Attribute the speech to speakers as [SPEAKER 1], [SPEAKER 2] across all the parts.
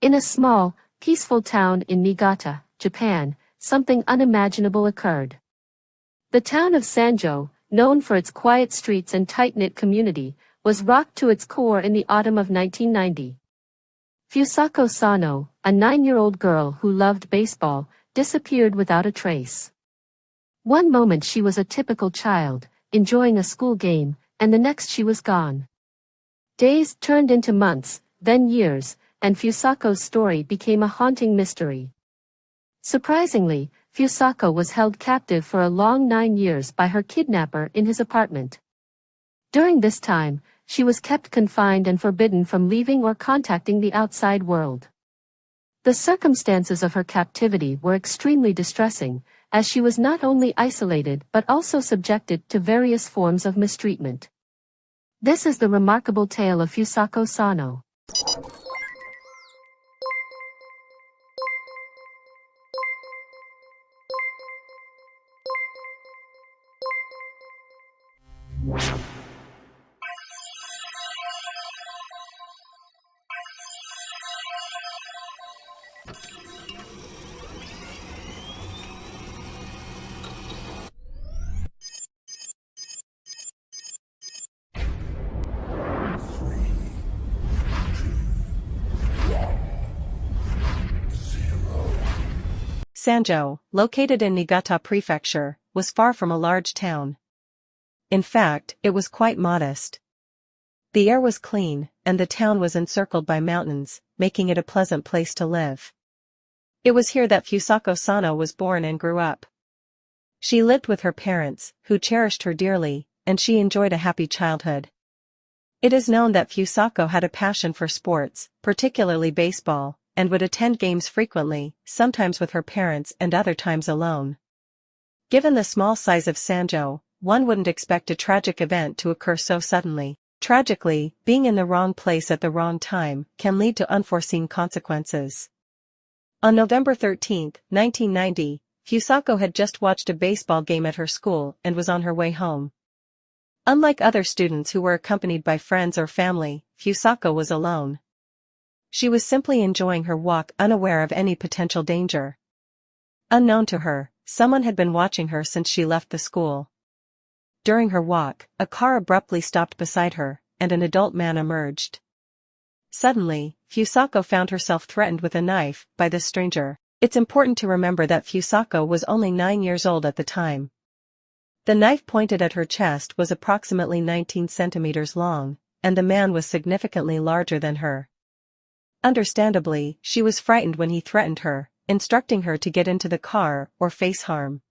[SPEAKER 1] In a small, peaceful town in Niigata, Japan, something unimaginable occurred. The town of Sanjo, known for its quiet streets and tight-knit community, was rocked to its core in the autumn of 1990. Fusako Sano, a 9-year-old girl who loved baseball, disappeared without a trace. One moment she was a typical child, enjoying a school game, and the next she was gone. Days turned into months, then years, and Fusako's story became a haunting mystery. Surprisingly, Fusako was held captive for a long 9 years by her kidnapper in his apartment. During this time, she was kept confined and forbidden from leaving or contacting the outside world. The circumstances of her captivity were extremely distressing, as she was not only isolated but also subjected to various forms of mistreatment. This is the remarkable tale of Fusako Sano.
[SPEAKER 2] Sanjo, located in Niigata Prefecture, was far from a large town. In fact, it was quite modest. The air was clean, and the town was encircled by mountains, making it a pleasant place to live. It was here that Fusako Sano was born and grew up. She lived with her parents, who cherished her dearly, and she enjoyed a happy childhood. It is known that Fusako had a passion for sports, particularly baseball, and would attend games frequently, sometimes with her parents and other times alone. Given the small size of Sanjo, one wouldn't expect a tragic event to occur so suddenly. Tragically, being in the wrong place at the wrong time can lead to unforeseen consequences. On November 13, 1990, Fusako had just watched a baseball game at her school and was on her way home. Unlike other students who were accompanied by friends or family, Fusako was alone. She was simply enjoying her walk, unaware of any potential danger. Unknown to her, someone had been watching her since she left the school. During her walk, a car abruptly stopped beside her, and an adult man emerged. Suddenly, Fusako found herself threatened with a knife by this stranger. It's important to remember that Fusako was only 9 years old at the time. The knife pointed at her chest was approximately 19 centimeters long, and the man was significantly larger than her. Understandably, she was frightened when he threatened her, instructing her to get into the car or face harm.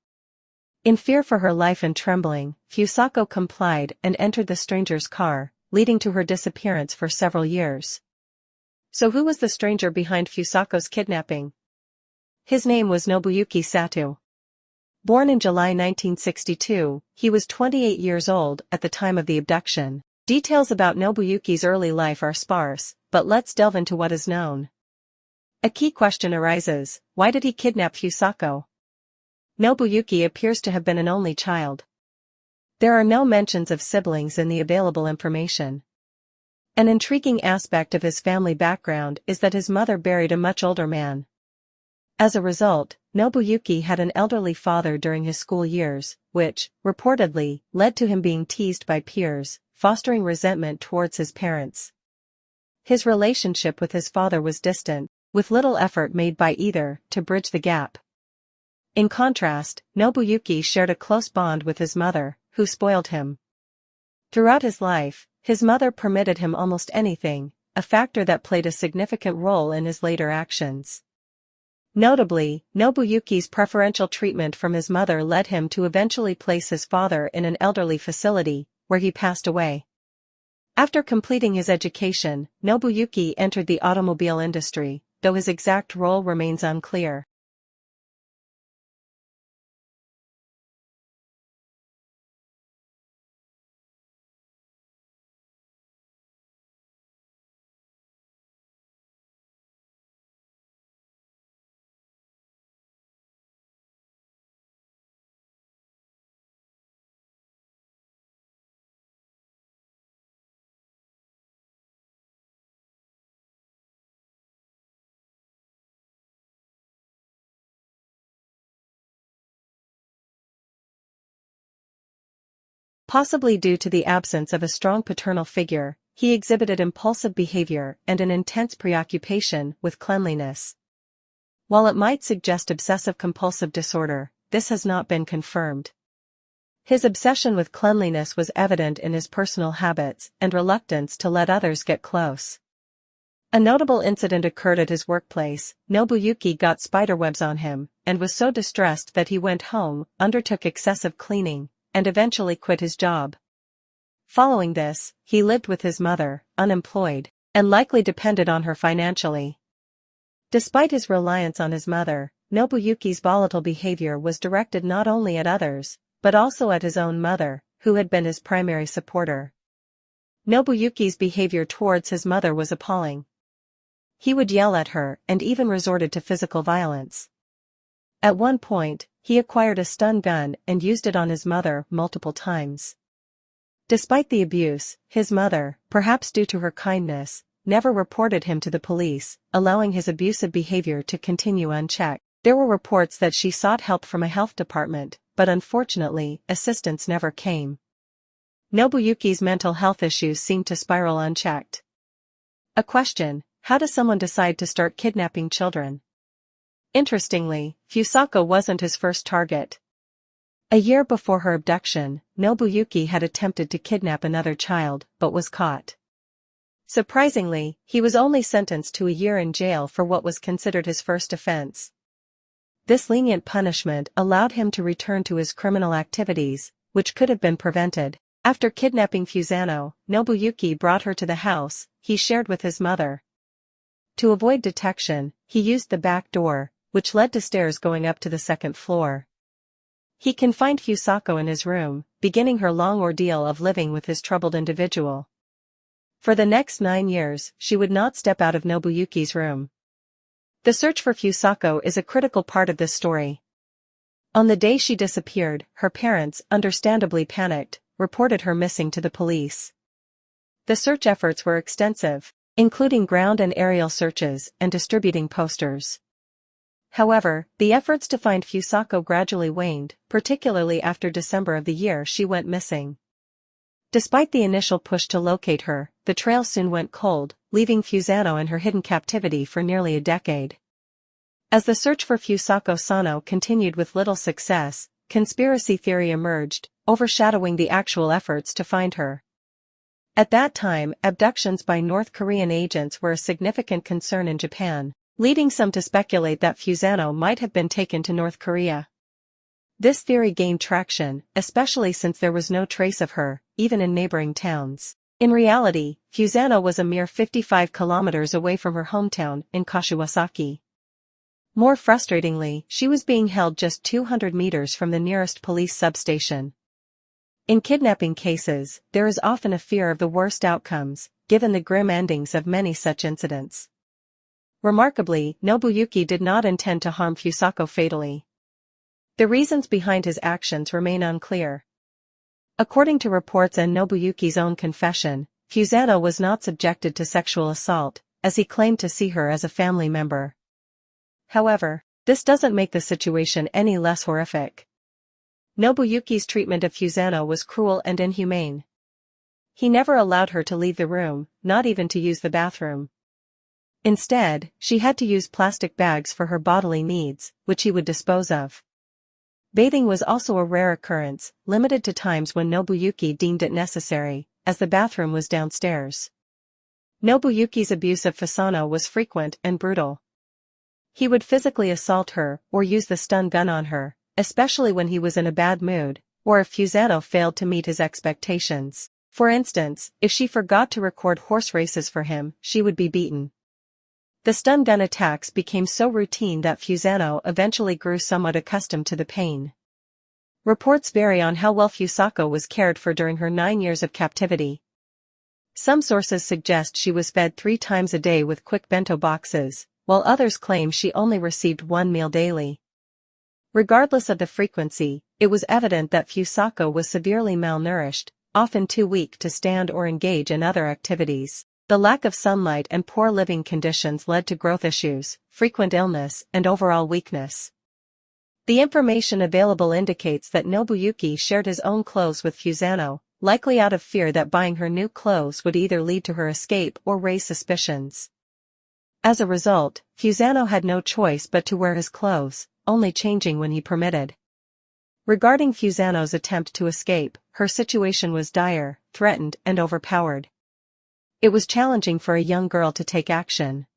[SPEAKER 2] In fear for her life and trembling, Fusako complied and entered the stranger's car, leading to her disappearance for several years. So who was the stranger behind Fusako's kidnapping? His name was Nobuyuki Sato. Born in July 1962, he was 28 years old at the time of the abduction. Details about Nobuyuki's early life are sparse, but let's delve into what is known. A key question arises: why did he kidnap Fusako? Nobuyuki appears to have been an only child. There are no mentions of siblings in the available information. An intriguing aspect of his family background is that his mother buried a much older man. As a result, Nobuyuki had an elderly father during his school years, which, reportedly, led to him being teased by peers, fostering resentment towards his parents. His relationship with his father was distant, with little effort made by either to bridge the gap. In contrast, Nobuyuki shared a close bond with his mother, who spoiled him. Throughout his life, his mother permitted him almost anything, a factor that played a significant role in his later actions. Notably, Nobuyuki's preferential treatment from his mother led him to eventually place his father in an elderly facility, where he passed away. After completing his education, Nobuyuki entered the automobile industry, though his exact role remains unclear. Possibly due to the absence of a strong paternal figure, he exhibited impulsive behavior and an intense preoccupation with cleanliness. While it might suggest obsessive-compulsive disorder, this has not been confirmed. His obsession with cleanliness was evident in his personal habits and reluctance to let others get close. A notable incident occurred at his workplace. Nobuyuki got spiderwebs on him, and was so distressed that he went home, undertook excessive cleaning, and eventually quit his job. Following this, he lived with his mother, unemployed, and likely depended on her financially. Despite his reliance on his mother, Nobuyuki's volatile behavior was directed not only at others, but also at his own mother, who had been his primary supporter. Nobuyuki's behavior towards his mother was appalling. He would yell at her and even resorted to physical violence. At one point, he acquired a stun gun and used it on his mother multiple times. Despite the abuse, his mother, perhaps due to her kindness, never reported him to the police, allowing his abusive behavior to continue unchecked. There were reports that she sought help from a health department, but unfortunately, assistance never came. Nobuyuki's mental health issues seemed to spiral unchecked. A question: how does someone decide to start kidnapping children? Interestingly, Fusako wasn't his first target. A year before her abduction, Nobuyuki had attempted to kidnap another child, but was caught. Surprisingly, he was only sentenced to a year in jail for what was considered his first offense. This lenient punishment allowed him to return to his criminal activities, which could have been prevented. After kidnapping Fusano, Nobuyuki brought her to the house he shared with his mother. To avoid detection, he used the back door, which led to stairs going up to the second floor. He confined Fusako in his room, beginning her long ordeal of living with this troubled individual. For the next 9 years, she would not step out of Nobuyuki's room. The search for Fusako is a critical part of this story. On the day she disappeared, her parents, understandably panicked, reported her missing to the police. The search efforts were extensive, including ground and aerial searches and distributing posters. However, the efforts to find Fusako gradually waned, particularly after December of the year she went missing. Despite the initial push to locate her, the trail soon went cold, leaving Fusano in her hidden captivity for nearly a decade. As the search for Fusako Sano continued with little success, conspiracy theory emerged, overshadowing the actual efforts to find her. At that time, abductions by North Korean agents were a significant concern in Japan, leading some to speculate that Fusano might have been taken to North Korea. This theory gained traction, especially since there was no trace of her, even in neighboring towns. In reality, Fusano was a mere 55 kilometers away from her hometown in Kashiwazaki. More frustratingly, she was being held just 200 meters from the nearest police substation. In kidnapping cases, there is often a fear of the worst outcomes, given the grim endings of many such incidents. Remarkably, Nobuyuki did not intend to harm Fusako fatally. The reasons behind his actions remain unclear. According to reports and Nobuyuki's own confession, Fusano was not subjected to sexual assault, as he claimed to see her as a family member. However, this doesn't make the situation any less horrific. Nobuyuki's treatment of Fusano was cruel and inhumane. He never allowed her to leave the room, not even to use the bathroom. Instead, she had to use plastic bags for her bodily needs, which he would dispose of. Bathing was also a rare occurrence, limited to times when Nobuyuki deemed it necessary, as the bathroom was downstairs. Nobuyuki's abuse of Fusano was frequent and brutal. He would physically assault her, or use the stun gun on her, especially when he was in a bad mood, or if Fusano failed to meet his expectations. For instance, if she forgot to record horse races for him, she would be beaten. The stun gun attacks became so routine that Fusano eventually grew somewhat accustomed to the pain. Reports vary on how well Fusako was cared for during her 9 years of captivity. Some sources suggest she was fed 3 times a day with quick bento boxes, while others claim she only received 1 meal daily. Regardless of the frequency, it was evident that Fusako was severely malnourished, often too weak to stand or engage in other activities. The lack of sunlight and poor living conditions led to growth issues, frequent illness, and overall weakness. The information available indicates that Nobuyuki shared his own clothes with Fusano, likely out of fear that buying her new clothes would either lead to her escape or raise suspicions. As a result, Fusano had no choice but to wear his clothes, only changing when he permitted. Regarding Fusano's attempt to escape, her situation was dire, threatened, and overpowered. It was challenging for a young girl to take action.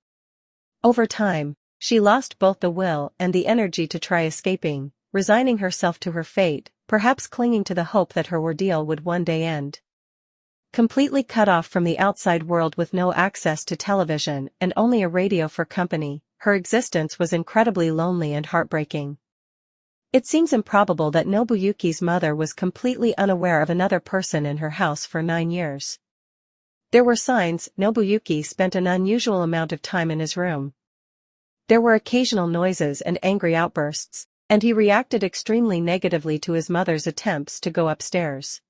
[SPEAKER 2] Over time, she lost both the will and the energy to try escaping, resigning herself to her fate, perhaps clinging to the hope that her ordeal would one day end. Completely cut off from the outside world with no access to television and only a radio for company, her existence was incredibly lonely and heartbreaking. It seems improbable that Nobuyuki's mother was completely unaware of another person in her house for 9 years. There were signs Nobuyuki spent an unusual amount of time in his room. There were occasional noises and angry outbursts, and he reacted extremely negatively to his mother's attempts to go upstairs.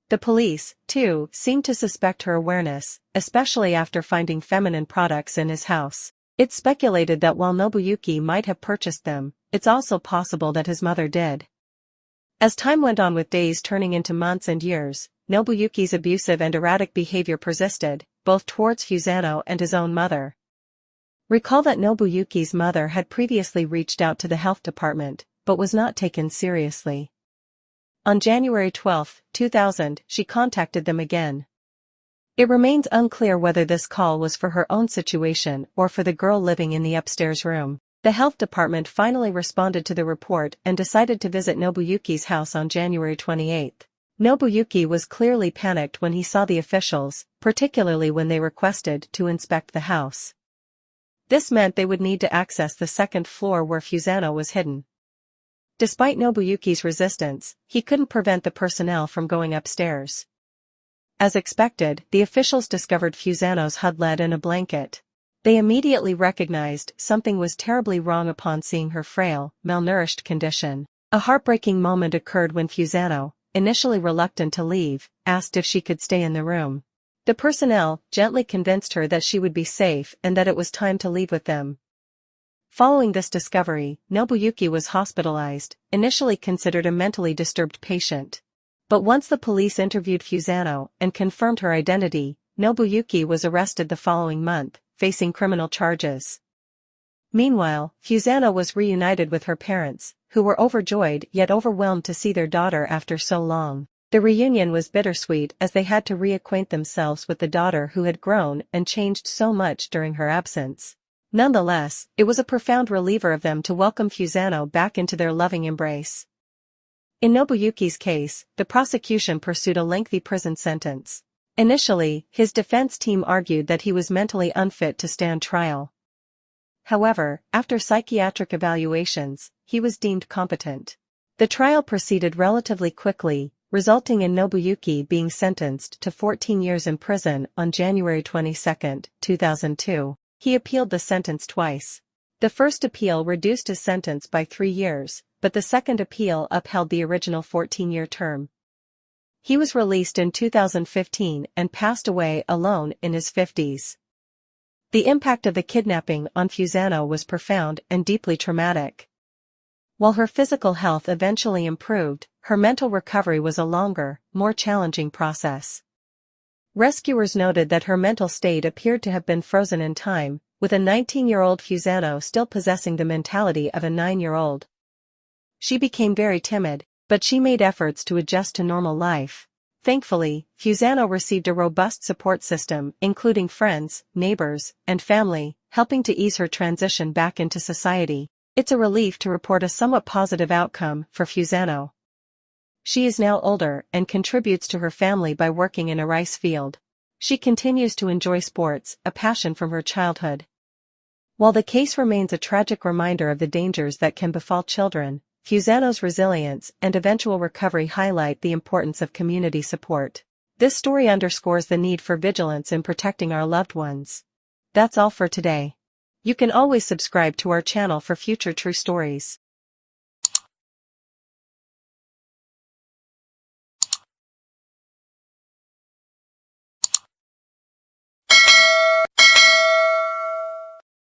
[SPEAKER 2] The police, too, seemed to suspect her awareness, especially after finding feminine products in his house. It's speculated that while Nobuyuki might have purchased them, it's also possible that his mother did. As time went on with days turning into months and years, Nobuyuki's abusive and erratic behavior persisted, both towards Fusano and his own mother. Recall that Nobuyuki's mother had previously reached out to the health department, but was not taken seriously. On January 12, 2000, she contacted them again. It remains unclear whether this call was for her own situation or for the girl living in the upstairs room. The health department finally responded to the report and decided to visit Nobuyuki's house on January 28. Nobuyuki was clearly panicked when he saw the officials, particularly when they requested to inspect the house. This meant they would need to access the second floor where Fusano was hidden. Despite Nobuyuki's resistance, he couldn't prevent the personnel from going upstairs. As expected, the officials discovered Fusano's HUD in a blanket. They immediately recognized something was terribly wrong upon seeing her frail, malnourished condition. A heartbreaking moment occurred when Fusano, initially reluctant to leave, asked if she could stay in the room. The personnel gently convinced her that she would be safe and that it was time to leave with them. Following this discovery, Nobuyuki was hospitalized, initially considered a mentally disturbed patient. But once the police interviewed Fusano and confirmed her identity, Nobuyuki was arrested the following month, facing criminal charges. Meanwhile, Fusano was reunited with her parents, who were overjoyed yet overwhelmed to see their daughter after so long. The reunion was bittersweet as they had to reacquaint themselves with the daughter who had grown and changed so much during her absence. Nonetheless, it was a profound reliever of them to welcome Fusano back into their loving embrace. In Nobuyuki's case, the prosecution pursued a lengthy prison sentence. Initially, his defense team argued that he was mentally unfit to stand trial. However, after psychiatric evaluations, he was deemed competent. The trial proceeded relatively quickly, resulting in Nobuyuki being sentenced to 14 years in prison on January 22, 2002. He appealed the sentence twice. The first appeal reduced his sentence by 3 years, but the second appeal upheld the original 14-year term. He was released in 2015 and passed away alone in his 50s. The impact of the kidnapping on Fusano was profound and deeply traumatic. While her physical health eventually improved, her mental recovery was a longer, more challenging process. Rescuers noted that her mental state appeared to have been frozen in time, with a 19-year-old Fusano still possessing the mentality of a 9-year-old. She became very timid, but she made efforts to adjust to normal life. Thankfully, Fusano received a robust support system, including friends, neighbors, and family, helping to ease her transition back into society. It's a relief to report a somewhat positive outcome for Fusano. She is now older and contributes to her family by working in a rice field. She continues to enjoy sports, a passion from her childhood. While the case remains a tragic reminder of the dangers that can befall children, Fusano's resilience and eventual recovery highlight the importance of community support. This story underscores the need for vigilance in protecting our loved ones. That's all for today. You can always subscribe to our channel for future true stories.